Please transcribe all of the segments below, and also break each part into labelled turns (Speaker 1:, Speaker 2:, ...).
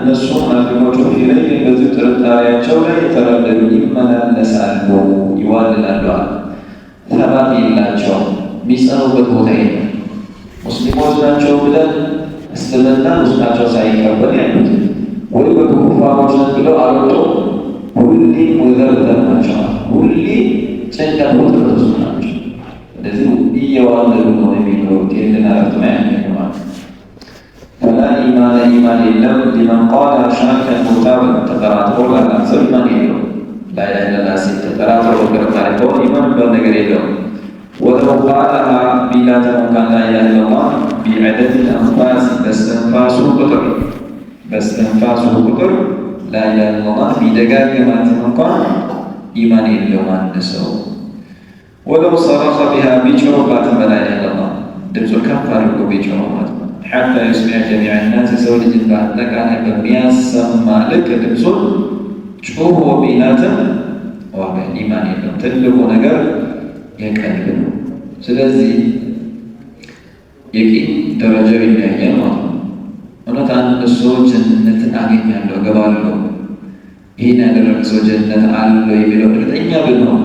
Speaker 1: እነሱም ወንድሞቹ ፊለይ በዚህ ጥርጣሬያቸው ላይ የተረደዱ ይመላለሳሉ፣ ይዋልላሉ። ሰባት የላቸውም፣ የሚጸኑበት ቦታ የለም። ሙስሊሞች ናቸው ብለን እስልምና ውስጣቸው ሳይቀበል ያሉት ወይ በኩፋሮች ነን ብለው አልወጡ፣ ሁሌ ሙዘርዘር ናቸው፣ ሁሌ ጭንቀት ውስጥ ናቸው። እንደዚህ እየዋለሉ ነው የሚኖሩት። ይህንን አረፍት ያገኘዋል። ፈላ ኢማን ኢማን የለም ሊመን ቃለ ሻከን ሙታበን ተጠራጥሮ ላላሰው ኢማን የለው። ላኢላሀ ኢለላህ ሲል ተጠራጥሮ ጥርጣሬ ከሆነ ኢማን የሚባል ነገር የለውም። ወለው ቃለሃ ቢላተን እንኳን ላኢላሀ ኢለላህ ቢዐደድ አንፋስ በስተንፋሱ ቁጥር ላኢላሀ ኢለላህ ቢደጋግማት እንኳን ኢማን የለውም አንድ ሰው። ወለው ሰረኸ ቢሃ ቢጮህባትም በላኢላሀ ኢለላህ ድምፁን ከፍ አድርጎ ቢጮህ ማለት ነው ሐታ ዩስሚዐ ጀሚዐ ናስ የሰው ልጅን በአጠቃላይ በሚያሰማ ልክ ድምፁን ጮሆ ቢላትም ዋጋ ኢማን የለውም። ትልቁ ነገር የቀልብ ነው። ስለዚህ የቂን ደረጃው ይለያያል ማለት ነው። እውነት አንድ ሰው ጀነትን አገኛለሁ እገባለሁ ይህን ያደረገ ሰው ጀነት አለው የሚለው እርግጠኛ ብንሆን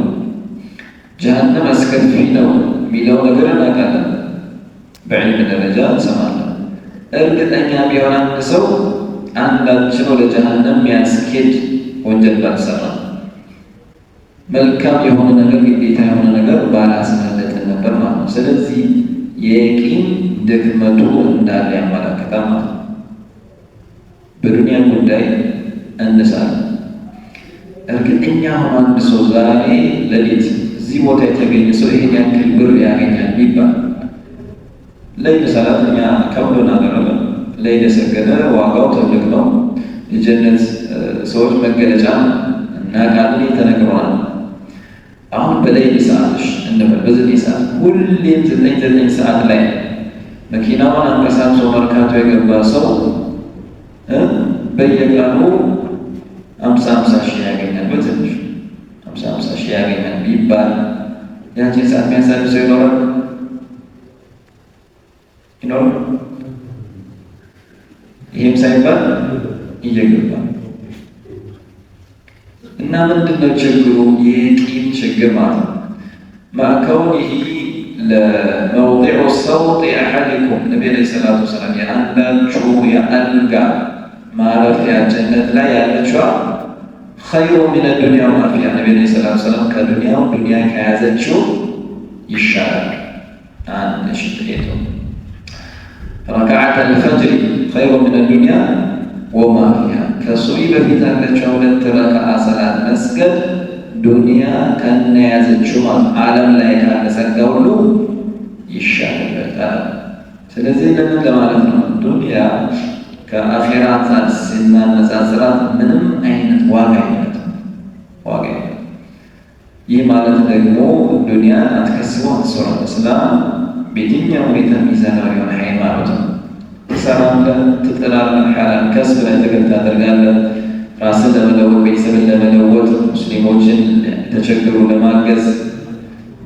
Speaker 1: ጀሃነም አስከፊ ነው የሚለው ነገር እናውቃለን፣ በዕልም ደረጃ እንሰማለን። እርግጠኛ ቢሆን አንድ ሰው አንዳችን ወደ ጀሃነም የሚያስኬድ ወንጀል ባልሰራ መልካም የሆነ ነገር ግዴታ የሆነ ነገር ባላስመለጥን ነበር ማለት ነው። ስለዚህ የቂን ድክመቱ እንዳለ ያመላክታል ማለት ነው። በዱንያ ጉዳይ እንሳለን። እርግጠኛ ሆኖ አንድ ሰው ዛሬ ሌሊት እዚህ ቦታ የተገኘ ሰው ይሄን ያክል ብር ያገኛል ቢባል ለይል ሰላት እኛ ከብዶን አደረገ። ለይል የሰገደ ዋጋው ትልቅ ነው። የጀነት ሰዎች መገለጫ እናውቃለን፣ ተነግሯል። አሁን በለይል ሰዓትሽ እንበል በዘጠኝ ሰዓት ሁሌም ዘጠኝ ሰዓት ላይ መኪናውን አንቀሳቅሶ መርካቶ የገባ ሰው በየቀኑ 50 ሺህ ያገኛል። በትንሽ 50 ሺህ ያገኛል ቢባል ያችን ሰዓት የሚያሳልፍ ሰው ይኖራል? ይህም ሳይባል እየገባ እና ምንድነው ችግሩ? የቂን ችግር ማለት ነው። ማዕከውኒሂ ለመውዲዑ ሰውጢ አሐዲኩም ነቢ ዐለይሂ ሰላቱ ወሰላም የአንዳችሁ የአልጋ ማረፊያ ጀነት ላይ ያለችዋ ኸይሩ ሚነ ዱንያ ወማ ፊሃ ነቢ ዐለይሂ ሰላቱ ወሰላም ከዱንያው ዱንያ ከያዘችው ይሻላል። አንድ ሽሄቶ ረክዓተ አልፈጅር ኸይሩ ሚነ ዱንያ ወማ ፊሃ ከሱቢ በፊት ያለችው 2 ረክዓ ሰላት መስገድ ዱንያ ከነያዘችው ዓለም ላይ ካለ ጸጋ ሁሉ ይሻላል። ስለዚህ ለምን ለማለት ነው ዱንያ ከአኺራ አንፃር ስናነጻጽራት ምንም አይነት ዋጋ የላትም። ይህ ማለት ደግሞ ዱንያ አትከስበው አትሰራም። እስላም በየትኛው ሁኔታ ሚዛናዊ የሆነ ሃይማኖት ነው። ትሰራለህ፣ ትጥራለህ፣ ሐላል ከስብ ላይ ትግል ታደርጋለህ። ራስን ለመለወጥ፣ ቤተሰብን ለመለወጥ፣ ሙስሊሞችን ተቸግሩ ለማገዝ፣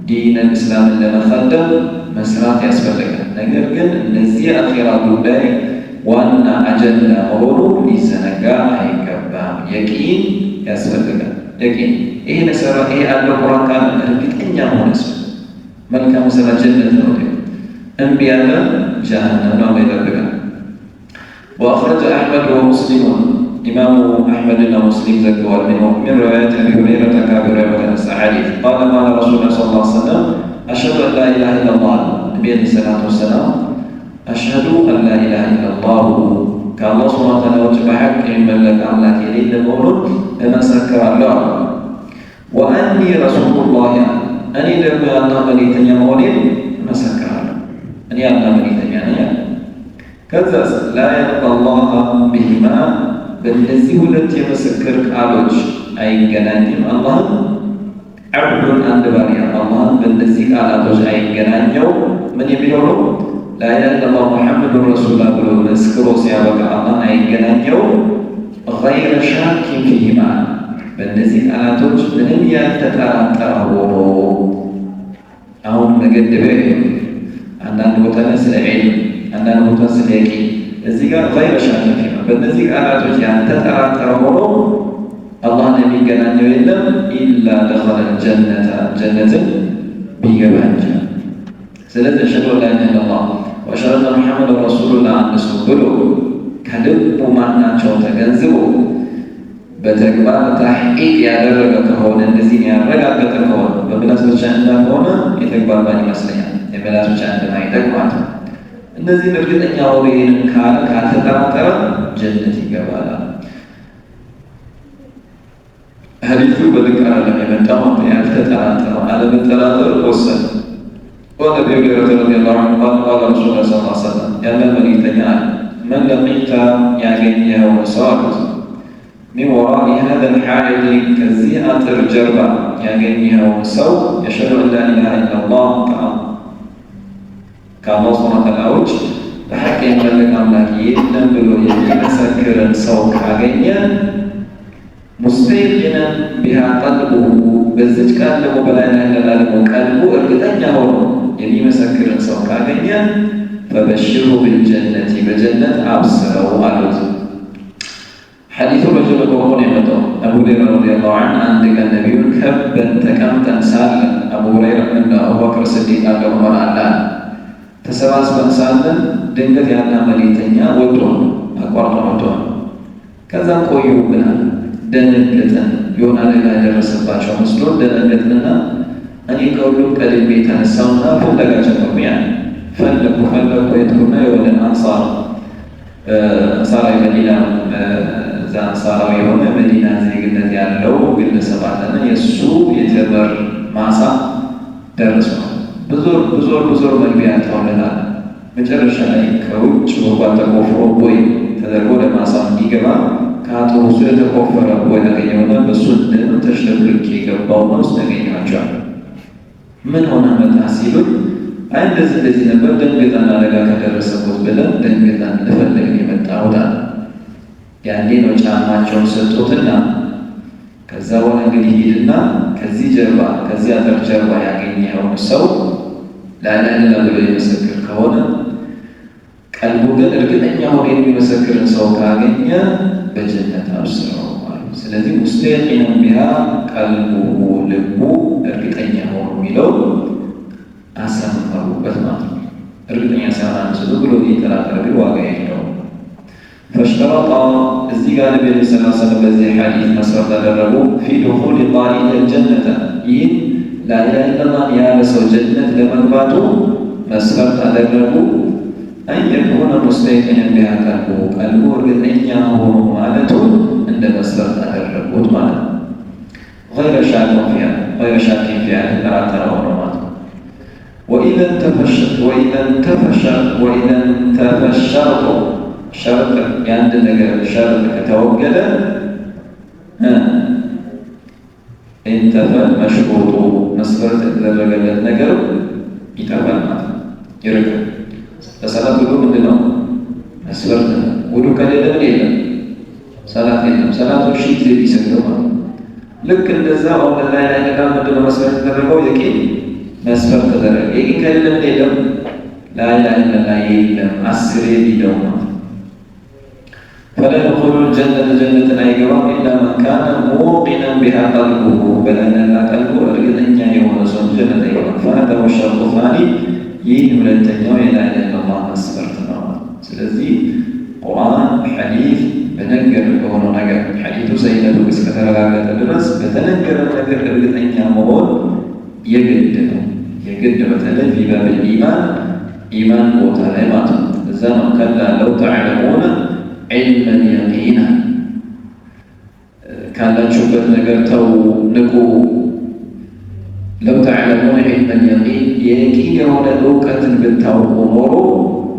Speaker 1: ዲንን እስላምን ለመፋደም መስራት ያስፈልጋል። ነገር ግን እነዚህ አኺራ ጉዳይ ዋና አጀንዳ መሆኑ ሊዘነጋ አይገባም። የቂን ያስፈልጋል። የቂን ይሄ ለሰራ ይሄ አለ ቁርአን ቃል እርግጠኛ መሆን ሰው መልካም ስራ ጀነት ነው። እምቢ ያለ ጀሃነም ነው ይጠብቃል። وأخرج أحمد ومسلم إمام أحمد ومسلم ذكر من رواية أبي هريرة كابر الحديث قال قال رسول الله صلى الله عليه وسلم أشهد أن لا إله إلا الله النبي عليه الصلاة والسلام أشهد أن لا إله إلا الله كالله سبحانه وتعالى وتبحق من لك أملاك يليل المولود لما سكر الله وأني رسول الله أني لم الله بنيتن يا مولين ما سكر الله أني الله بنيتن يا كذا لا يلقى الله بهما بالذي ولت يمسكر قالوج أي جنانيم الله عبد عند باريا الله بالذي قالوج أي جنانيو من يبيعه لا إله إلا الله محمد رسول الله بلو نذكره سيابك الله أي جنانيو غير شاك فيهما بالذي قالوج من يتتأثره أو مجدبه عندنا متناسل علم عندنا متناسل يقين الزيجة غير شاك فيهما ነው። በእነዚህ ቃላቶች ያልተጠራጠረ ሆኖ አላህን የሚገናኘው የለም ኢላ ደኸለ ጀነተ ጀነትን ቢገባ እንጂ። ስለዚህ አሽሀዱ አን ላ ኢላሀ ኢለላህ ወአሽሀዱ አነ ሙሐመደን ረሱሉላህ አንድ ሰው ብሎ ከልቡ ማናቸው ተገንዝቦ በተግባር ተሕቂቅ ያደረገ ከሆነ እንደዚህ ያረጋገጠ ከሆነ በምላስ ብቻ እንዳልሆነ የተግባር ባል ይመስለኛል። የምላስ ብቻ እንደማይጠቅማት እነዚህን እርግጠኛ ሆኖ ይህንን ካለ ካልተጠራጠረ ጀነት ይገባል። ሐዲሱ በልክ አይደለም የመጣው ያልተጠራጠረው አለመጠራጠር ወሰን ወነቢ ሁረይራ ረዲየላሁ ዐንሁ ቃለ ረሱሉላህ ሰለላሁ ዐለይሂ ወሰለም ያለ መልእክተኛ መን ለቂተ ያገኘኸው ሰው አሉት ሚን ወራኢ ሀዘል ሐኢጥ ከዚህ አጥር ጀርባ ያገኘኸው ሰው የአሽሀዱ አን ላ ኢላሀ ኢለላህ ከአላህ ሱብሓነሁ ወተዓላ ውጭ በሐቅ የሚመለክ አምላክ የለም ብሎ የሚመሰክርን ሰው ካገኘ ሙስተይቂነን ቢሃ ቀልቡሁ በዚች ቃል ደግሞ በላይ ላይ ደግሞ ቀልቡ እርግጠኛ ሆኖ የሚመሰክርን ሰው ካገኘ ፈበሽሩ ቢልጀነቲ በጀነት አብስረው አሉት። ሐዲሱ ረጅም በሆነ የመጣው አቡ ሁረይራ ረዲየላሁ ዐንሁ አንድ ቀን ነቢዩን ከበን ተቀምጠን ሳለ አቡ ሁረይራ እና አቡበክር ስዲቅ አለ ዑመር አለ ተሰባስበን ሳለን ድንገት ያና መልእክተኛ ወጥቶ አቋርጦ ወጥቶ ከዛም ቆዩ ብናል ደነገጥን። የሆነ አደጋ የደረሰባቸው መስሎ ደነገጥንና እኔ ከሁሉም ቀድሜ የተነሳውና ፍለጋ ጀመርኩ። ፈለኩ የትኩና የወደ አንሳራዊ መዲና እዛ አንሳራዊ የሆነ መዲና ዜግነት ያለው ግለሰብ አለና የእሱ የተምር ማሳ ደረሱ። ብዙ መግቢያ ያጣውለታል። መጨረሻ ላይ ከውጭ ጉድጓድ ተቆፍሮ ቦይ ተደርጎ ወደ ማሳው እንዲገባ ከአጥሩ ውስጥ የተቆፈረ ቦይ ተገኘውና በእሱ ደም ተሽለብልቄ የገባውና ውስጥ ተገኘኋቸዋል። ምን ሆነ መጣ ሲሉኝ አይ እንደዚህ ነበር ደንገጠን አደጋ ከደረሰበት ብለን ደንገጠን ልፈልግ የመጣሁት አለ። ያኔ ነው ጫማቸውን ሰጡትና ከዛ በኋላ እንግዲህ ሂድና ከዚህ ጀርባ ከዚህ አጥር ጀርባ ያገኘኸውን ሰው ላኢላሀ ኢለላህ ብሎ የመሰክር ከሆነ ቀልቡ ግን እርግጠኛ ሆኖ የሚመሰክርን ሰው ካገኘ በጀነት አብስረው አሉ። ስለዚህ ሙስተይቂነን ቢሃ ቀልቡሁ ልቡ እርግጠኛ ሆኖ የሚለው አሰምሩበት ማለት ነው። እርግጠኛ ሳይሆን አንድ ሰው ብሎ እየተጠራጠረ ግን ዋጋ የለውም። ፈሽተረጣ እዚህ ጋር ነቢ ሰለላሁ ዐለይሂ ወሰለም በዚህ ሐዲስ መስፈርት አደረጉ ፊ ዱኹል ጣኢል ጀነተ ይህን ላኢላሀ ኢለላህ ያለ ሰው ጀነት ለመግባቱ መስፈርት አደረጉ። አን የኩነ ሙስተይቂነን ቢሃ ቀልቡሁ ቀልቡ እርግጠኛ ሆኖ ማለቱ እንደ መስፈርት አደረጉት ማለት ነው። ገይረ ሻኪን ፊሃ ተጠራጠረ ሆኖ ማለት ነው። ወኢዘ እንተፈሸርጡ ሸርጥ የአንድ ነገር ሸርጥ ከተወገደ ኢንተፈል መሽሩጡ መስፈርት የተደረገለት ነገር ይጠፋል ማለት ነው፣ ይርቃል። በሰላት ውዱ ምንድን ነው መስፈርት ነው። ውዱ ከሌለ ምን የለም ሰላት የለም። ሰላቶች ሺህ ጊዜ ቢሰግደው ማለት ነው። ልክ እንደዛ አሁን ላይ ምንድን ነው መስፈርት የተደረገው የቂን መስፈርት ተደረገ። የቂን ከሌለ ምን የለም ላኢላሀ ኢለላህ የለም። አስሬ ቢለው ማለት ፈላ የድኹሉ ጀነተ ጀነትን አይገባም ኢላ መን ካነ ሙቂነን ቢሃ ቀልቡሁ በላኢላሀ ቀልቡ እርግጠኛ የሆነ ሰው ጀነት አይገባም። ፈሀዛ ሁወ ሸርጡ ሳኒ ይህ ሁለተኛው የላኢላሀ ኢለላህ መስፈርት ነው። ስለዚህ ቁርአን ሐዲስ በነገር ከሆነው ነገር ሐዲሱ ሰይነቱ እስከተረጋገጠ ድረስ በተነገረ ነገር እርግጠኛ መሆን የግድ ነው። የግድ በተለይ ፊ ባብል ኢማን ቦታ ላይ ማለት ነው። እዛ ነው ከላ ለው ተዕለሙነ ዒልመል የቂና ካላችሁበት ነገር ተው ንቁ። ለው ተዕለሙነ ዒልመል የቂን የቂን የሆነ እውቀትን ብታውቁ ኖሮ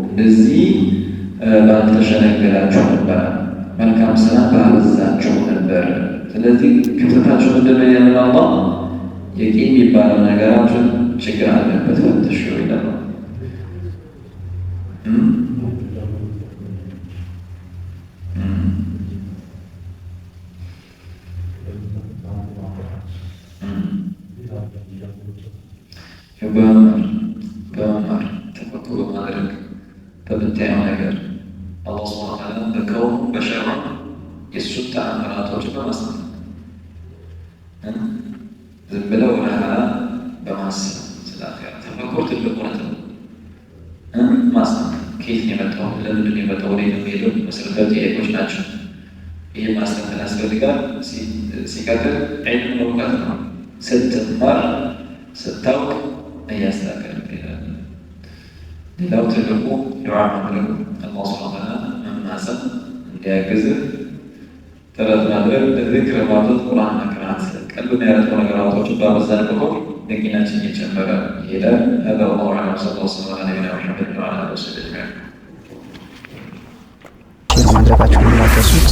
Speaker 1: እንደዚህ ባልተሸነገላችሁ ነበር፣ መልካም ስራ ባበዛችሁ ነበር። ስለዚህ ክፍተታችሁ ምንድን ነው ያለን አላህ የቂን የሚባለው ነገራችን ችግር አለበት ፈትሹ ይላል። በመማር ተፈክሮ በማድረግ በምታየው ነገር አላህ ሱብሓነሁ ወተዓላ በከውኑ በሸርዑ የእሱን ተአምራቶችን በማሰብ ዝም ብለው ወደ ኋላ በማሰብ ስለ አኺራ ተፈኩር ትልቅ እውነት ነው። ማሰብ ከየት ነው የመጣው? ለምንድን ነው የመጣው? ወደ የሚሄደው መሰረታዊ ጥያቄዎች ናቸው። ይህ ማስተንተን ያስፈልጋል። ሲቀጥል ዒልም እውቀት ነው። ስትማር ስታውቅ እያስተካከል ይሄዳል። ሌላው ትልቁ ዱዓ ማድረግ አላህ ሱብሓነሁ ወተዓላ መማፀን እንዲያግዝህ ጥረት ማድረግ፣ ዚክር ማድረግ፣ ቁርአን መቅራት፣ ቀልብን ያረጠው ነገራቶችን በአመዛን በኩል ደቂናችን እየጨመረ ይሄዳል። هذا والله أعلم صلى الله وسلم على نبينا محمد وعلى آله وصحبه أجمعين።
Speaker 2: ማድረጋችሁን እንዳትረሱት።